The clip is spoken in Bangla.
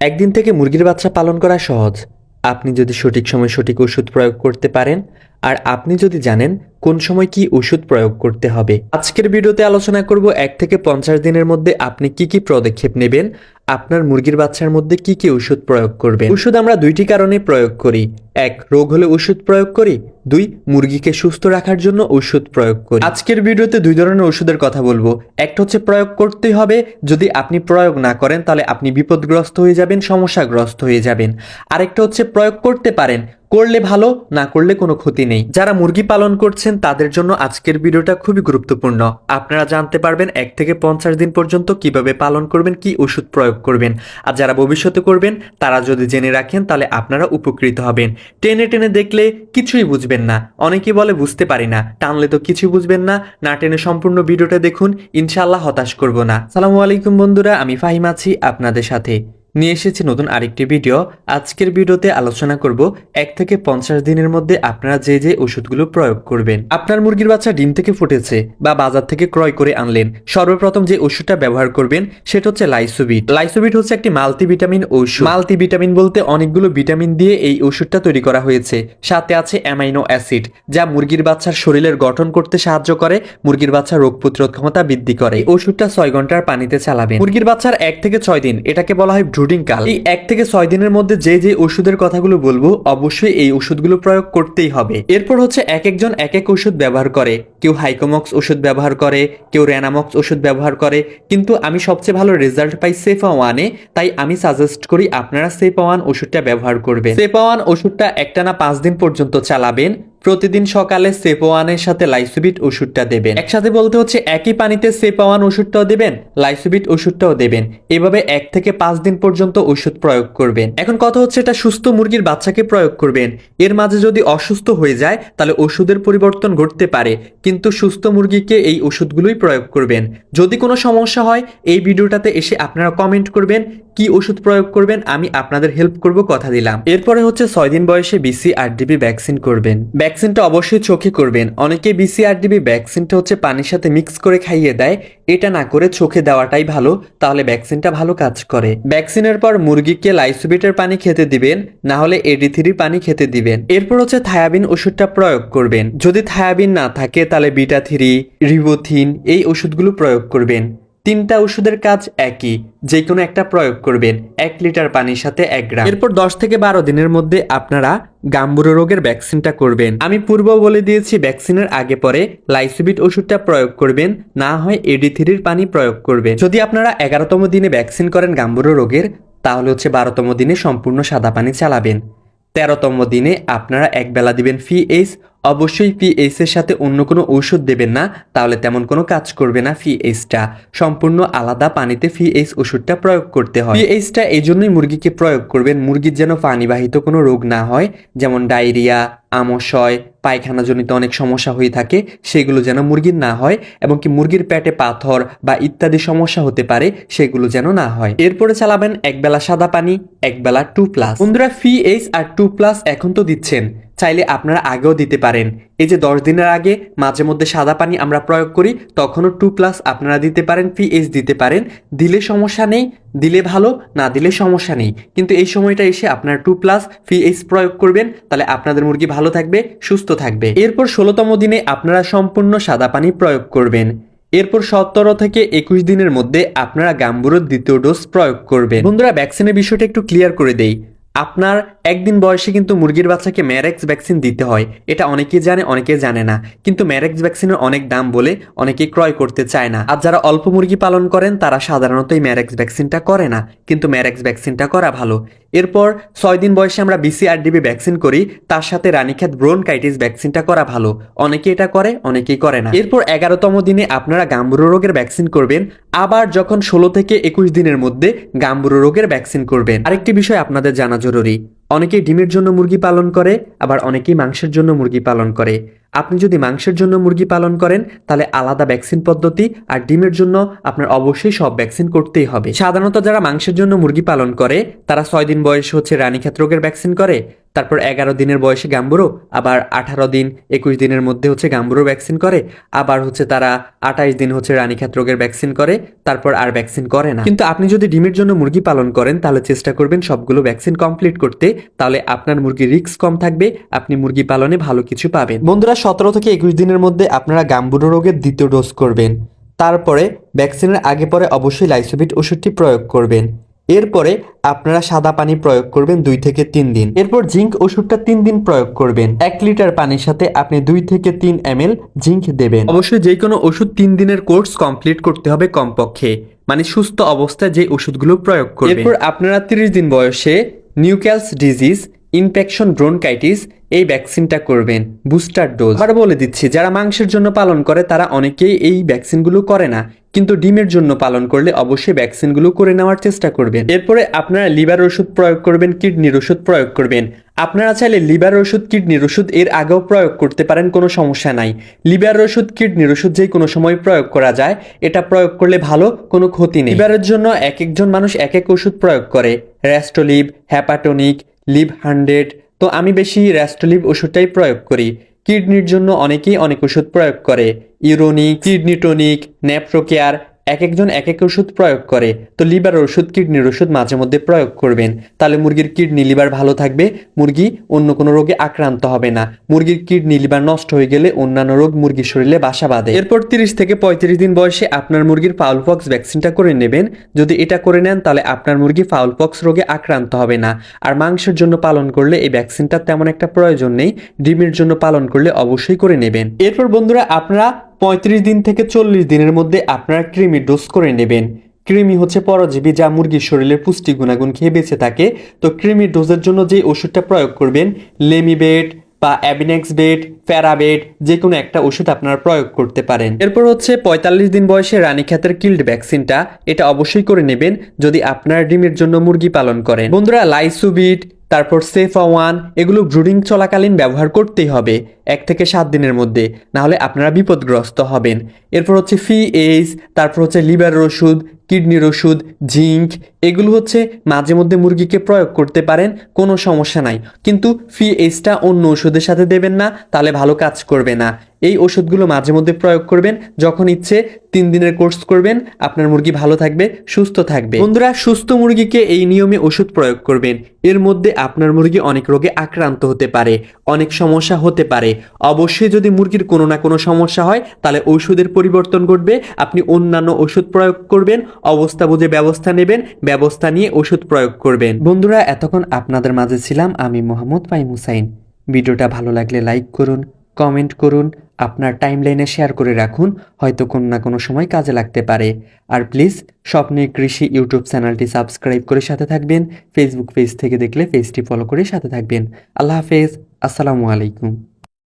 একদিন থেকে মুরগির বাচ্চা পালন করা সহজ। আপনি যদি সঠিক সময় সঠিক ওষুধ প্রয়োগ করতে পারেন, আর আপনি যদি জানেন কোন সময় কি ওষুধ প্রয়োগ করতে হবে। আজকের ভিডিওতে আলোচনা করব 1 থেকে 50 দিনের মধ্যে আপনি কি কি পদক্ষেপ নেবেন, আপনার মুরগির বাচ্চার মধ্যে কি কি ওষুধ প্রয়োগ করবেন। ওষুধ আমরা দুইটি কারণে প্রয়োগ করি। 1, রোগ হলে ওষুধ প্রয়োগ করি। 2, মুরগিকে সুস্থ রাখার জন্য ওষুধ প্রয়োগ করি। আজকের ভিডিওতে দুই ধরনের ওষুধের কথা বলবো। একটা হচ্ছে প্রয়োগ করতে হবে, যদি আপনি প্রয়োগ না করেন তাহলে আপনি বিপদগ্রস্ত হয়ে যাবেন, সমস্যাগ্রস্ত হয়ে যাবেন। আরেকটা হচ্ছে প্রয়োগ করতে পারেন, করলে ভালো, না করলে কোনো ক্ষতি নেই। যারা মুরগি পালন করছেন তাদের জন্য আজকের ভিডিওটা খুবই গুরুত্বপূর্ণ। আপনারা জানতে পারবেন 1 থেকে 50 দিন পর্যন্ত কিভাবে পালন করবেন, কি ওষুধ প্রয়োগ করবেন। আর যারা ভবিষ্যতে করবেন তারা যদি জেনে রাখেন তাহলে আপনারা উপকৃত হবেন। টেনে টেনে দেখলে কিছুই বুঝবেন না। অনেকে বলে বুঝতে পারি না, টানলে তো কিছুই বুঝবেন না। না টেনে সম্পূর্ণ ভিডিওটা দেখুন, ইনশাআল্লাহ হতাশ করব না। আসসালামু আলাইকুম বন্ধুরা, আমি ফাহিম আছি আপনাদের সাথে। নিয়ে এসেছি নতুন আরেকটি ভিডিও। আজকের ভিডিওতে আলোচনা করব 1 থেকে 50 দিনের মধ্যে আপনারা যে যে ওষুধগুলো প্রয়োগ করবেন। আপনার মুরগির বাচ্চা ডিম থেকে ফুটেছে বা বাজার থেকে ক্রয় করে আনলেন, সর্বপ্রথম যে ওষুধটা ব্যবহার করবেন সেটা হচ্ছে লাইসোবিট। লাইসোবিট হচ্ছে একটি মাল্টিভিটামিন ওষুধ। মাল্টিভিটামিন বলতে অনেকগুলো ভিটামিন দিয়ে এই ওষুধটা তৈরি করা হয়েছে। সাথে আছে অ্যামাইনো অ্যাসিড, যা মুরগির বাচ্চার শরীরের গঠন করতে সাহায্য করে, মুরগির বাচ্চার রোগ প্রতিরোধ ক্ষমতা বৃদ্ধি করে। এই ওষুধটা 6 ঘন্টার পানিতে চালাবেন। মুরগির বাচ্চার 1 থেকে 6 দিন, এটাকে বলা হয় ব্রুডিং কাল। এই 1 থেকে 6 দিনের মধ্যে যে যে ওষুধের কথাগুলো বলবো অবশ্যই এই ওষুধগুলো প্রয়োগ করতেই হবে। এরপর হচ্ছে এক একজন এক এক ওষুধ ব্যবহার করে। কেউ হাইকোমক্স ওষুধ ব্যবহার করে, কেউ রেনামক্স ওষুধ ব্যবহার করে, কিন্তু আমি সবচেয়ে ভালো রেজাল্ট পাই সেফাওয়ানে। তাই আমি সাজেস্ট করি আপনারা সেফাওয়ান ওষুধটা ব্যবহার করবেন। সেফাওয়ান ওষুধটা একটানা 5 দিন পর্যন্ত চালাবেন। প্রতিদিন সকালে সেফাওয়ানের সাথে লাইসোবিট ওষুধটা দেবেন। একসাথে বলতে হচ্ছে একই পানিতে সেফাওয়ান ওষুধটাও দেবেন, লাইসোবিট ওষুধটাও দেবেন। এভাবে 1 থেকে 5 দিন পর্যন্ত ওষুধ প্রয়োগ করবেন। এখন কথা হচ্ছে এটা সুস্থ মুরগির বাচ্চাকে প্রয়োগ করবেন। এর মাঝে যদি অসুস্থ হয়ে যায় তাহলে ওষুধের পরিবর্তন ঘটতে পারে, কিন্তু সুস্থ মুরগিকে এই ওষুধগুলোই প্রয়োগ করবেন। যদি কোনো সমস্যা হয় এই ভিডিওটাতে এসে আপনারা কমেন্ট করবেন কি ওষুধ প্রয়োগ করবেন, আমি আপনাদের হেল্প করব, কথা দিলাম। এরপরে হচ্ছে 6 দিন বয়সে BCRDB ভ্যাকসিন করবেন। ভ্যাকসিনটা অবশ্যই চোখে করবেন। অনেকে BCRDB ভ্যাকসিনটা হচ্ছে পানির সাথে মিক্স করে খাইয়ে দেয়, এটা না করে চোখে দেওয়াটাই ভালো, তাহলে ভ্যাকসিনটা ভালো কাজ করে। ভ্যাকসিনের পর মুরগিকে লাইসোবিটের পানি খেতে দিবেন, না হলে AD3 পানি খেতে দিবেন। এরপর হচ্ছে থায়াবিন ওষুধটা প্রয়োগ করবেন। যদি থায়াবিন না থাকে তাহলে বিটা3, রিবোথিন এই ওষুধগুলো প্রয়োগ করবেন। 3টা ওষুধের কাজ একই, যে কোনো একটা প্রয়োগ করবেন 1 লিটার পানির সাথে 1 গ্রাম। এরপর 10 থেকে 12 দিনের মধ্যে আপনারা গাম্বুরো রোগের ভ্যাকসিনটা করবেন। আমি পূর্ব বলে দিয়েছি ভ্যাকসিনের আগে পরে লাইসোবিট ওষুধটা প্রয়োগ করবেন, না হয় AD3 পানি প্রয়োগ করবেন। যদি আপনারা 11তম দিনে ভ্যাকসিন করেন গাম্বুরো রোগের, তাহলে হচ্ছে 12তম দিনে সম্পূর্ণ সাদা পানি চালাবেন। 13তম দিনে আপনারা একবেলা দিবেন PH। অবশ্যই PH এর সাথে অন্য কোনো ঔষধ দেবেন না, তাহলে তেমন কোনো কাজ করবে না। PHটা সম্পূর্ণ আলাদা পানিতে PH ওষুধটা প্রয়োগ করতে হয়। PHটা এই জন্যই মুরগিকে প্রয়োগ করবেন, মুরগির যেন পানিবাহিত কোনো রোগ না হয়, যেমন ডায়রিয়া, আমাশয়, পায়খানাজনিত অনেক সমস্যা হয়ে থাকে, সেগুলো যেন মুরগির না হয়, এবং কি মুরগির পেটে পাথর বা ইত্যাদি সমস্যা হতে পারে, সেগুলো যেন না হয়। এরপরে চালাবেন একবেলা সাদা পানি, একবেলা 2+। বন্ধুরা PH আর 2+ এখন তো দিচ্ছেন, চাইলে আপনারা আগেও দিতে পারেন। এই যে 10 দিনের আগে মাঝে মধ্যে সাদা পানি আমরা প্রয়োগ করি, তখনও 2+ আপনারা দিতে পারেন, PH দিতে পারেন। দিলে সমস্যা নেই, দিলে ভালো, না দিলে সমস্যা নেই, কিন্তু এই সময়টা এসে আপনারা 2+ PH প্রয়োগ করবেন, তাহলে আপনাদের মুরগি ভালো থাকবে, সুস্থ থাকবে। এরপর 16তম দিনে আপনারা সম্পূর্ণ সাদা পানি প্রয়োগ করবেন। এরপর 17 থেকে 21 দিনের মধ্যে আপনারা গাম্বুরোর 2য় ডোজ প্রয়োগ করবেন। বন্ধুরা ভ্যাকসিনের বিষয়টা একটু ক্লিয়ার করে দেই। আপনার 1 দিন বয়সে কিন্তু মুরগির বাচ্চাকে ম্যারেক্স ভ্যাকসিন দিতে হয়, এটা অনেকেই জানে, অনেকে জানে না। কিন্তু ম্যারেক্স ভ্যাকসিনের অনেক দাম বলে অনেকে ক্রয় করতে চায় না। আর যারা অল্প মুরগি পালন করেন তারা সাধারণত এই ম্যারেক্স ভ্যাকসিনটা করে না, কিন্তু ম্যারেক্স ভ্যাকসিনটা করা ভালো। এরপর 6 দিন বয়সে আমরা BCRDB ভ্যাকসিন করি, তার সাথে রানীক্ষেত ব্রোনকাইটিস ভ্যাকসিনটা করা ভালো। অনেকে এটা করে, অনেকেই করে না। এরপর 11তম দিনে আপনারা গাম্বুরো রোগের ভ্যাকসিন করবেন। আবার যখন 16 থেকে 21 দিনের মধ্যে গাম্বুরো রোগের ভ্যাকসিন করবেন। আরেকটি বিষয় আপনাদের জানা জরুরি, অনেকেই ডিমের জন্য মুরগি পালন করে, আবার অনেকেই মাংসের জন্য মুরগি পালন করে। আপনি যদি মাংসের জন্য মুরগি পালন করেন তাহলে আলাদা ভ্যাকসিন পদ্ধতি, আর ডিমের জন্য আপনার অবশ্যই সব ভ্যাকসিন করতেই হবে। সাধারণত যারা মাংসের জন্য মুরগি পালন করে তারা 6 দিন বয়সে হচ্ছে রানীক্ষেত রোগের ভ্যাকসিন করে, তারপর 11 দিনের বয়সে গাম্বুরো, আবার 18 দিন 21 দিনের মধ্যে হচ্ছে গাম্বুরো ভ্যাকসিন করে, আবার হচ্ছে তারা 28 দিন হচ্ছে রানীক্ষেত রোগের ভ্যাকসিন করে, তারপর আর ভ্যাকসিন করে না। কিন্তু আপনি যদি ডিমের জন্য মুরগি পালন করেন তাহলে চেষ্টা করবেন সবগুলো ভ্যাকসিন কমপ্লিট করতে, তাহলে আপনার মুরগির রিস্ক কম থাকবে, আপনি মুরগি পালনে ভালো কিছু পাবেন। বন্ধুরা 17 থেকে 21 দিনের মধ্যে আপনারা গাম্বুরো রোগের দ্বিতীয় ডোজ করবেন। তারপরে ভ্যাকসিনের আগে পরে অবশ্যই লাইসোভিট ওষুধটি প্রয়োগ করবেন। এরপরে আপনারা সাদা পানি প্রয়োগ করবেন 2 থেকে 3 দিন। এরপর জিঙ্ক ওষুধটা 3 দিন প্রয়োগ করবেন। 1 লিটার পানির সাথে আপনি 2 থেকে 3 ml জিঙ্ক দেবেন। অবশ্যই যে কোনো ওষুধ 3 দিনের কোর্স কমপ্লিট করতে হবে কমপক্ষে, মানে সুস্থ অবস্থায় যে ওষুধগুলো প্রয়োগ করবেন। এরপর আপনারা 30 দিন বয়সে নিউক্যালস ডিজিজ ইনফেকশন ব্রোনকাইটিস এই ভ্যাকসিনটা করবেন বুস্টার ডোজ। আবার বলে দিচ্ছি, যারা মাংসের জন্য পালন করে তারা অনেকেই এই ভ্যাকসিনগুলো করে না, কিন্তু ডিমের জন্য পালন করলে অবশ্যই ভ্যাকসিনগুলো করে নেওয়ার চেষ্টা করবেন। এরপরে আপনারা লিভার ওষুধ প্রয়োগ করবেন, কিডনির ওষুধ প্রয়োগ করবেন। আপনারা চাইলে লিভার ওষুধ কিডনির ওষুধ এর আগেও প্রয়োগ করতে পারেন, কোনো সমস্যা নাই। লিভার ওষুধ কিডনির ওষুধ যে কোনো সময় প্রয়োগ করা যায়, এটা প্রয়োগ করলে ভালো, কোনো ক্ষতি নেই। লিভারের জন্য এক একজন মানুষ এক এক ওষুধ প্রয়োগ করে, র্যাস্টোলিভ, হ্যাপাটোনিক, লিভ 100, তো আমি বেশি র্যাস্টোলিভ ওষুধটাই প্রয়োগ করি। কিডনির জন্য অনেকেই অনেক ওষুধ প্রয়োগ করে, ইউরোনিক, কিডনি টনিক, নেপ্রোকেয়ার, এক একজন এক এক ওষুধ প্রয়োগ করে। তো লিভার ওষুধ কিডনির ওষুধ মাঝে মধ্যে প্রয়োগ করবেন, তাহলে মুরগির কিডনি লিভার ভালো থাকবে, মুরগি অন্য কোনো রোগে আক্রান্ত হবে না। মুরগির কিডনি লিভার নষ্ট হয়ে গেলে অন্যান্য রোগ মুরগির শরীরে বাসা বাঁধে। এরপর 30 থেকে 35 দিন বয়সে আপনার মুরগির ফাউল পক্স ভ্যাকসিনটা করে নেবেন। যদি এটা করে নেন তাহলে আপনার মুরগি ফাউল পক্স রোগে আক্রান্ত হবে না। আর মাংসের জন্য পালন করলে এই ভ্যাকসিনটা তেমন একটা প্রয়োজন নেই, ডিমের জন্য পালন করলে অবশ্যই করে নেবেন। এরপর বন্ধুরা আপনারা 35 দিন থেকে 40 দিনের মধ্যে আপনারা কৃমি ডোজ করে নেবেন। কৃমি হচ্ছে পরজীবী যা মুরগির শরীরের পুষ্টি গুণাগুণ খেয়ে বেঁচে থাকে। তো কৃমি ডোজের জন্য যে ওষুধটা প্রয়োগ করবেন, লেমিবেট বা অ্যাবিনেক্সবেট, প্যারাবেট, যে কোনো একটা ওষুধ আপনারা প্রয়োগ করতে পারেন। এরপর হচ্ছে 45 দিন বয়সে রানীক্ষেতের কিল্ড ভ্যাকসিনটা, এটা অবশ্যই করে নেবেন যদি আপনার ডিমের জন্য মুরগি পালন করেন। বন্ধুরা লাইসোভিট, তারপর সেফা-1 এগুলো ব্রুডিং চলাকালীন ব্যবহার করতেই হবে 1 থেকে 7 দিনের মধ্যে, নাহলে আপনারা বিপদগ্রস্ত হবেন। এরপর হচ্ছে ফি-এইচ, তারপর হচ্ছে লিভার ওষুধ, কিডনির ওষুধ, জিঙ্ক, এগুলো হচ্ছে মাঝে মধ্যে মুরগিকে প্রয়োগ করতে পারেন, কোনো সমস্যা নাই। কিন্তু ফি-এইচটা অন্য ওষুধের সাথে দেবেন না, তাহলে ভালো কাজ করবে না। এই ওষুধগুলো মাঝে মধ্যে প্রয়োগ করবেন, যখন ইচ্ছে 3 দিনের কোর্স করবেন, আপনার মুরগি ভালো থাকবে, সুস্থ থাকবে। বন্ধুরা সুস্থ মুরগিকে এই নিয়মে ওষুধ প্রয়োগ করবেন। এর মধ্যে আপনার মুরগি অনেক রোগে আক্রান্ত হতে পারে, অনেক সমস্যা হতে পারে। অবশ্যই যদি মুরগির কোনো না কোনো সমস্যা হয় তাহলে ওষুধের পরিবর্তন ঘটবে, আপনি অন্যান্য ওষুধ প্রয়োগ করবেন, অবস্থা বুঝে ব্যবস্থা নেবেন, ব্যবস্থা নিয়ে ওষুধ প্রয়োগ করবেন। বন্ধুরা এতক্ষণ আপনাদের মাঝে ছিলাম আমি মোহাম্মদ ফাহিম হুসাইন। ভিডিওটা ভালো লাগলে লাইক করুন, কমেন্ট করুন, আপনার টাইমলাইনে শেয়ার করে রাখুন, হয়তো কোনো না কোনো সময় কাজে লাগতে পারে। আর প্লিজ স্বপ্নের কৃষি ইউটিউব চ্যানেলটি সাবস্ক্রাইব করে সাথে থাকবেন। ফেসবুক পেজ থেকে দেখলে পেজটি ফলো করে সাথে থাকবেন। আল্লাহ হাফেজ, আসসালামু আলাইকুম।